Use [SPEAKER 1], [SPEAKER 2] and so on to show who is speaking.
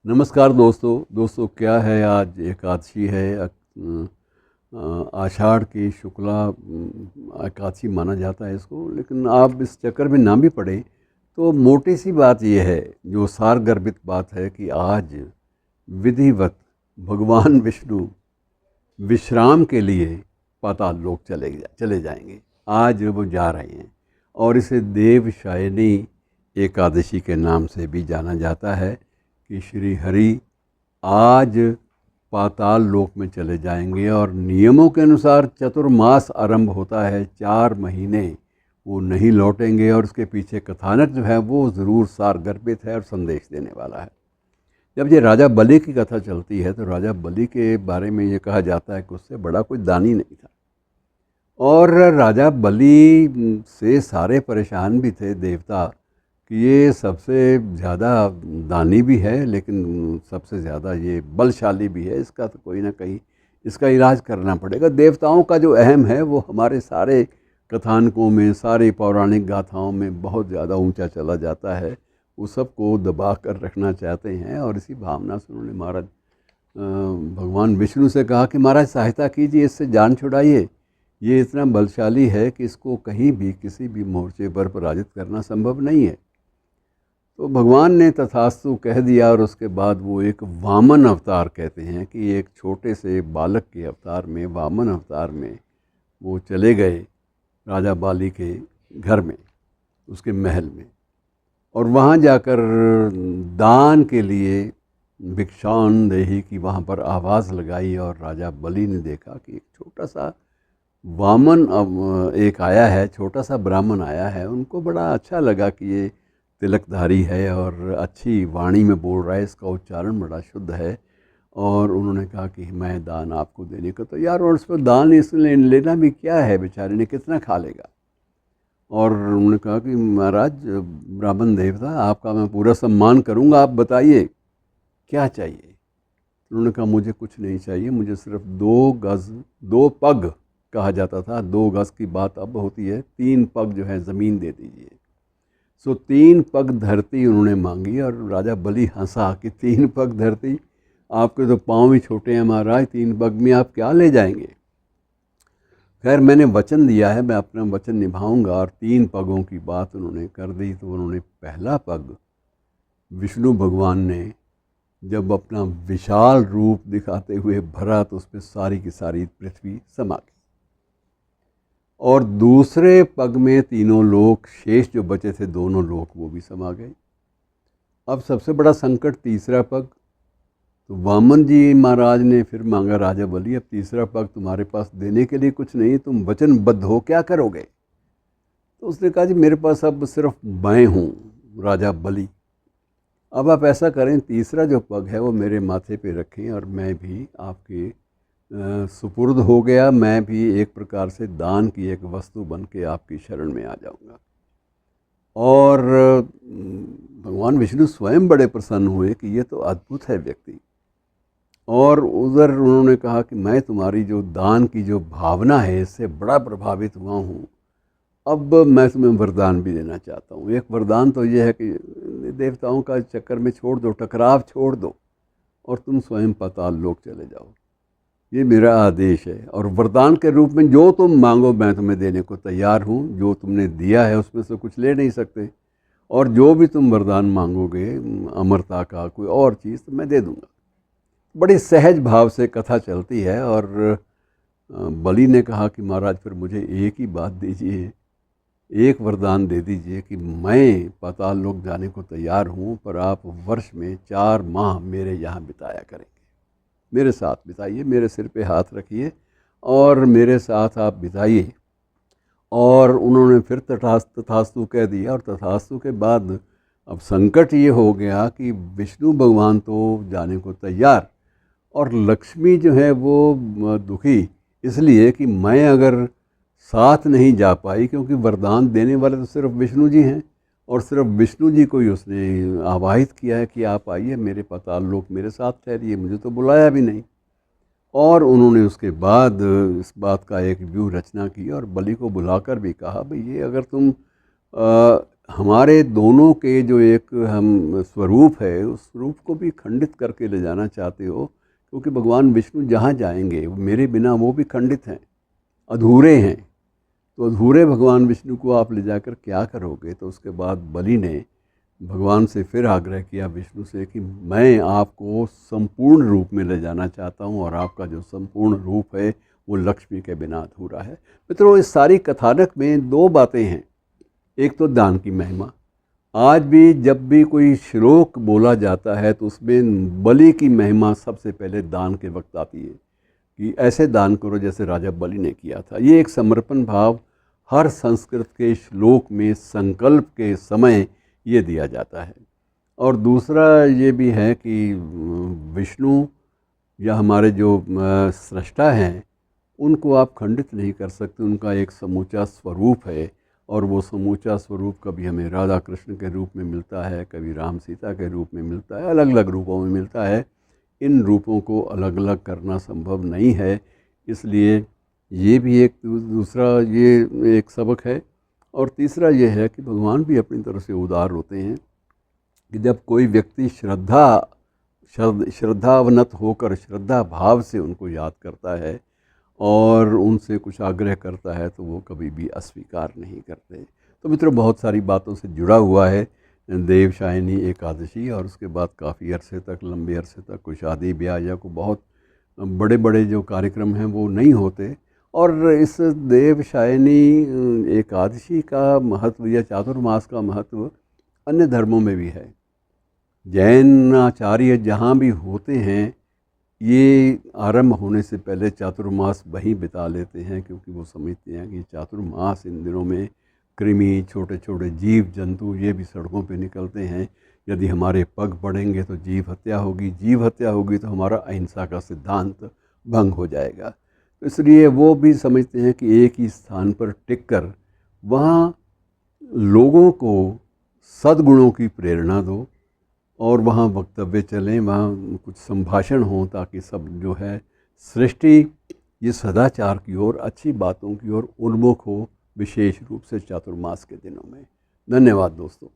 [SPEAKER 1] नमस्कार दोस्तों क्या है, आज एकादशी है। आषाढ़ की शुक्ला एकादशी माना जाता है इसको, लेकिन आप इस चक्कर में ना भी पड़े तो मोटी सी बात यह है, जो सारगर्भित बात है कि आज विधिवत भगवान विष्णु विश्राम के लिए पाताल लोक चले जाएंगे। आज वो जा रहे हैं और इसे देवशायनी एकादशी के नाम से भी जाना जाता है कि श्री हरि आज पाताल लोक में चले जाएंगे और नियमों के अनुसार चतुर्मास आरंभ होता है, 4 महीने वो नहीं लौटेंगे और उसके पीछे कथानक जो है वो ज़रूर सारगर्भित है और संदेश देने वाला है। जब ये राजा बलि की कथा चलती है तो राजा बलि के बारे में ये कहा जाता है कि उससे बड़ा कोई दानी नहीं था और राजा बलि से सारे परेशान भी थे देवता कि ये सबसे ज़्यादा दानी भी है लेकिन सबसे ज़्यादा ये बलशाली भी है, इसका तो कोई ना कहीं इसका इलाज करना पड़ेगा। देवताओं का जो अहम है वो हमारे सारे कथानकों में, सारी पौराणिक गाथाओं में बहुत ज़्यादा ऊंचा चला जाता है। वो सबको दबा कर रखना चाहते हैं और इसी भावना से उन्होंने महाराज भगवान विष्णु से कहा कि महाराज सहायता कीजिए, इससे जान छुड़ाइए। ये इतना बलशाली है कि इसको कहीं भी किसी भी मोर्चे पर पराजित करना संभव नहीं है। तो भगवान ने तथास्तु कह दिया और उसके बाद वो एक वामन अवतार, कहते हैं कि एक छोटे से बालक के अवतार में, वामन अवतार में वो चले गए राजा बाली के घर में, उसके महल में, और वहाँ जाकर दान के लिए भिक्षान देही की वहाँ पर आवाज़ लगाई और राजा बलि ने देखा कि एक छोटा सा वामन एक आया है, छोटा सा ब्राह्मण आया है। उनको बड़ा अच्छा लगा कि ये तिलकधारी है और अच्छी वाणी में बोल रहा है, इसका उच्चारण बड़ा शुद्ध है, और उन्होंने कहा कि मैं दान आपको देने को तैयार हूँ। और उस पर दान इसलिए लेना भी क्या है, बेचारे ने कितना खा लेगा। और उन्होंने कहा कि महाराज ब्राह्मण देवता, आपका मैं पूरा सम्मान करूँगा, आप बताइए क्या चाहिए। उन्होंने कहा मुझे कुछ नहीं चाहिए, मुझे सिर्फ 2 गज 2 पग कहा जाता था, 2 गज की बात अब होती है, 3 पग जो है ज़मीन दे दीजिए। सो 3 पग धरती उन्होंने मांगी और राजा बलि हंसा कि 3 पग धरती, आपके तो पाँव ही छोटे हैं महाराज, 3 पग में आप क्या ले जाएंगे। खैर मैंने वचन दिया है, मैं अपना वचन निभाऊंगा, और 3 पगों की बात उन्होंने कर दी। तो उन्होंने पहला पग विष्णु भगवान ने जब अपना विशाल रूप दिखाते हुए भरा तो उसमें सारी की सारी पृथ्वी समा गई, और दूसरे पग में तीनों लोक, शेष जो बचे थे दोनों लोक, वो भी समा गए। अब सबसे बड़ा संकट तीसरा पग। तो वामन जी महाराज ने फिर मांगा, राजा बलि अब तीसरा पग तुम्हारे पास देने के लिए कुछ नहीं, तुम वचनबद्ध हो, क्या करोगे। तो उसने कहा जी मेरे पास अब सिर्फ मैं हूँ राजा बलि, अब आप ऐसा करें, तीसरा जो पग है वो मेरे माथे पे रखें और मैं भी आपके सुपुर्द हो गया, मैं भी एक प्रकार से दान की एक वस्तु बन के आपकी शरण में आ जाऊंगा। और भगवान विष्णु स्वयं बड़े प्रसन्न हुए कि ये तो अद्भुत है व्यक्ति। और उधर उन्होंने कहा कि मैं तुम्हारी जो दान की जो भावना है इससे बड़ा प्रभावित हुआ हूँ, अब मैं तुम्हें वरदान भी देना चाहता हूँ। एक वरदान तो ये है कि देवताओं का चक्कर में छोड़ दो, टकराव छोड़ दो और तुम स्वयं पाताल लोक चले जाओ, ये मेरा आदेश है। और वरदान के रूप में जो तुम मांगो मैं तुम्हें देने को तैयार हूँ। जो तुमने दिया है उसमें से कुछ ले नहीं सकते, और जो भी तुम वरदान मांगोगे अमरता का कोई और चीज़ तो मैं दे दूँगा। बड़ी सहज भाव से कथा चलती है। और बलि ने कहा कि महाराज फिर मुझे एक ही बात दीजिए, एक वरदान दे दीजिए कि मैं पाताल लोक जाने को तैयार हूँ, पर आप वर्ष में 4 माह मेरे यहाँ बिताया करेंगे, मेरे साथ बिताइए, मेरे सिर पे हाथ रखिए और मेरे साथ आप बिताइए। और उन्होंने फिर तथास्तु कह दिया। और तथास्तु के बाद अब संकट ये हो गया कि विष्णु भगवान तो जाने को तैयार, और लक्ष्मी जो है वो दुखी इसलिए कि मैं अगर साथ नहीं जा पाई, क्योंकि वरदान देने वाले तो सिर्फ विष्णु जी हैं और सिर्फ विष्णु जी को ही उसने आवाहित किया है कि आप आइए मेरे पाताल लोक, मेरे साथ ठहरिए, मुझे तो बुलाया भी नहीं। और उन्होंने उसके बाद इस बात का एक व्यूह रचना की और बलि को बुलाकर भी कहा भाई ये अगर तुम हमारे दोनों के जो एक हम स्वरूप है, उस स्वरूप को भी खंडित करके ले जाना चाहते हो, क्योंकि भगवान विष्णु जहाँ जाएंगे मेरे बिना वो भी खंडित हैं, अधूरे हैं। तो अधूरे भगवान विष्णु को आप ले जाकर क्या करोगे? तो उसके बाद बलि ने भगवान से फिर आग्रह किया विष्णु से कि मैं आपको संपूर्ण रूप में ले जाना चाहता हूँ, और आपका जो संपूर्ण रूप है वो लक्ष्मी के बिना अधूरा है। मित्रों, इस सारी कथानक में दो बातें हैं। एक तो दान की महिमा। आज भी जब भी कोई श्लोक बोला जाता है तो उसमें बलि की महिमा सबसे पहले दान के वक्त आती है, कि ऐसे दान करो जैसे राजा बलि ने किया था। ये एक समर्पण भाव हर संस्कृत के श्लोक में संकल्प के समय ये दिया जाता है। और दूसरा ये भी है कि विष्णु या हमारे जो सृष्टा हैं, उनको आप खंडित नहीं कर सकते। उनका एक समूचा स्वरूप है, और वो समूचा स्वरूप कभी हमें राधा कृष्ण के रूप में मिलता है, कभी राम सीता के रूप में मिलता है, अलग अलग रूपों में मिलता है। इन रूपों को अलग अलग करना संभव नहीं है। इसलिए ये भी एक दूसरा ये एक सबक है। और तीसरा ये है कि भगवान भी अपनी तरफ से उदार होते हैं, कि जब कोई व्यक्ति श्रद्धावनत होकर श्रद्धा भाव से उनको याद करता है और उनसे कुछ आग्रह करता है, तो वो कभी भी अस्वीकार नहीं करते। तो मित्रों, बहुत सारी बातों से जुड़ा हुआ है देवशायनी एकादशी, और उसके बाद काफ़ी अरसे तक, लंबे अरसे तक कोई शादी ब्याह या को बहुत बड़े बड़े जो कार्यक्रम हैं वो नहीं होते। और इस देवशायनी एकादशी का महत्व या चातुर्मास का महत्व अन्य धर्मों में भी है। जैन आचार्य जहाँ भी होते हैं, ये आरंभ होने से पहले चातुर्मास वहीं बिता लेते हैं, क्योंकि वो समझते हैं कि चातुर्मास इन दिनों में कृमि, छोटे छोटे जीव जंतु ये भी सड़कों पे निकलते हैं। यदि हमारे पग पड़ेंगे तो जीव हत्या होगी, जीव हत्या होगी तो हमारा अहिंसा का सिद्धांत भंग हो जाएगा। तो इसलिए वो भी समझते हैं कि एक ही स्थान पर टिककर वहाँ लोगों को सद्गुणों की प्रेरणा दो, और वहाँ वक्तव्य चलें, वहाँ कुछ संभाषण हों, ताकि सब जो है सृष्टि ये सदाचार की ओर, अच्छी बातों की ओर उन्मुख हो, विशेष रूप से चातुर्मास के दिनों में। धन्यवाद दोस्तों।